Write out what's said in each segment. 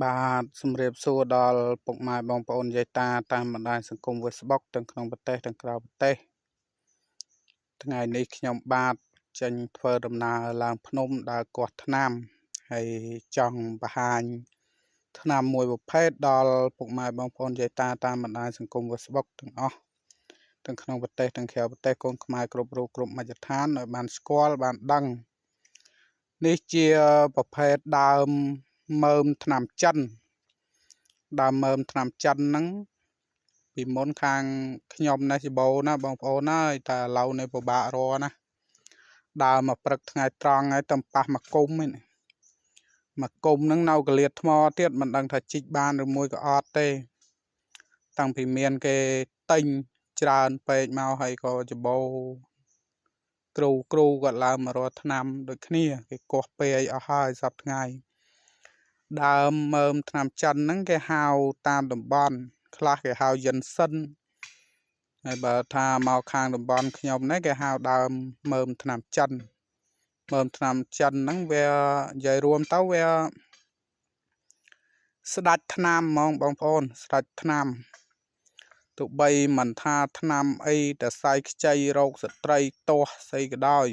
បាទសម្រាបសួរដល់ពុកម៉ែបងប្អូនយាយតាតាមបណ្ដាញសង្គម Facebook ទាំងក្នុងប្រទេសទាំងក្រៅប្រទេសថ្ងៃនេះខ្ញុំបាទចេញធ្វើដំណើរឡើងភ្នំដើរគាស់ថ្នាំហើយចង់បង្ហាញថ្នាំមួយប្រភេទដល់ពុកម៉ែបងប្អូនយាយតាតាមបណ្ដាញសង្គម Facebook ទាំងអស់ទាំងក្នុងប្រទេសទាំងក្រៅប្រទេសកូនខ្មែរគ្រប់រូបគ្រប់មជ្ឈដ្ឋានឲ្យបានស្គាល់បានដឹងនេះជាប្រភេទដើមមើមថ្នាំចិនដើមមើមថ្នាំចិនហ្នឹងពីមុនខាងខ្ញុំនេះច្បោណាបងប្អូនអើយតែឥឡូវនេះពិបាករកណាដើមមកព្រឹកថ្ងៃត្រង់ហើយតំប៉ះមកគុំហ្នឹងមកគុំហ្នឹងនៅកលៀតថ្មទៀតមិនដឹងថាជីកបានឬមួយក៏អត់ទេតាំងពីមានគេទិញច្រើនពេកមកហើយក៏ច្បោគ្រូគាត់ឡើងមករកថ្នាំដូចគ្នាគេកោះពេកអស់ហើយសប្តាហ៍ថ្ងៃដើមមើមថ្នាំចិនហ្នឹងគេហៅតាមតំបន់ខ្លះគេហៅយិនសិនហើយបើថាមកខាងតំបន់ខ្ញុំនេះគេហៅដើមមើមថ្នាំចិនមើមថ្នាំចិនហ្នឹងវានិយាយរួមទៅវាស្ដាច់ថ្នាំហ្មងបងប្អូនស្ដាច់ថ្នាំទោះបីមិនថាថ្នាំអីតែសាយខ្ចីរោគស្ត្រីទាស់ស្អីក៏ដោយ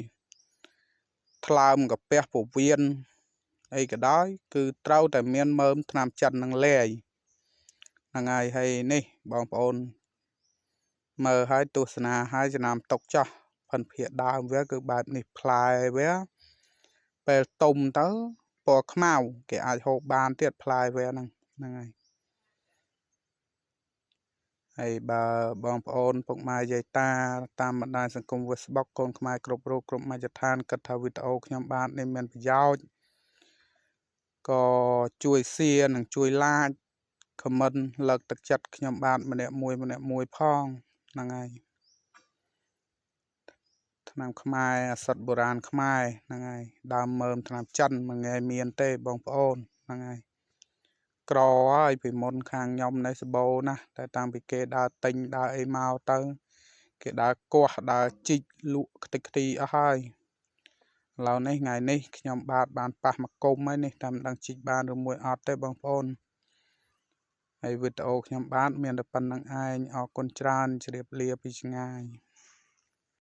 ថ្លើមកាពះពោះវៀនអីក៏ដោយគឺត្រូវតែមានមើមថ្នាំចិននឹងលាយហ្នឹងហើយនេះបងប្អូនមើលឲ្យទស្សនាឲ្យចំណាំຕົកចោះផិនភាកដើមវាគឺបែបនេះផ្លែវាពេលទុំទៅពណ៌ខ្មៅគេអាចហូបបានទៀតផ្លែវាហ្នឹងហើយបើបងប្អូនពុកម៉ែយាយតាតាមបណ្ដាញសង្គម Facebook កូនខ្មែរគ្រប់រូបគ្រប់មជ្ឈដ្ឋានគិតថាវីដេអូខ្ញុំបាទនេះមានប្រយោជន៍ក៏ជួយ share និងជួយ like comment លើកទឹកចិត្តខ្ញុំបាទម្នាក់មួយផងហ្នឹងហើយថ្នាំខ្មែរអាសិតបុរាណខ្មែរហ្នឹងហើយដើមមើមថ្នាំចិនមិនងាយមានទេបងប្អូនហ្នឹងហើយក្រហើយពីមុនខាងខ្ញុំនេះសបោណាតែតាំងពីគេដើរទិញដើរអីមកទៅគេដើរគាស់ដើរជីកលក់ខ្ទេចខ្ទីអស់ហើយឥឡូវនេះថ្ងៃនេះខ្ញុំបាទបានប៉ះមកគុំហើយនេះតែមិនដឹងជីកបានឬមួយអត់ទេបងប្អូនហើយវីដេអូខ្ញុំបាទមានតែប៉ុណ្្នឹងឯងអរគុណច្រើនជម្រាបលាពីឆ្ងាយ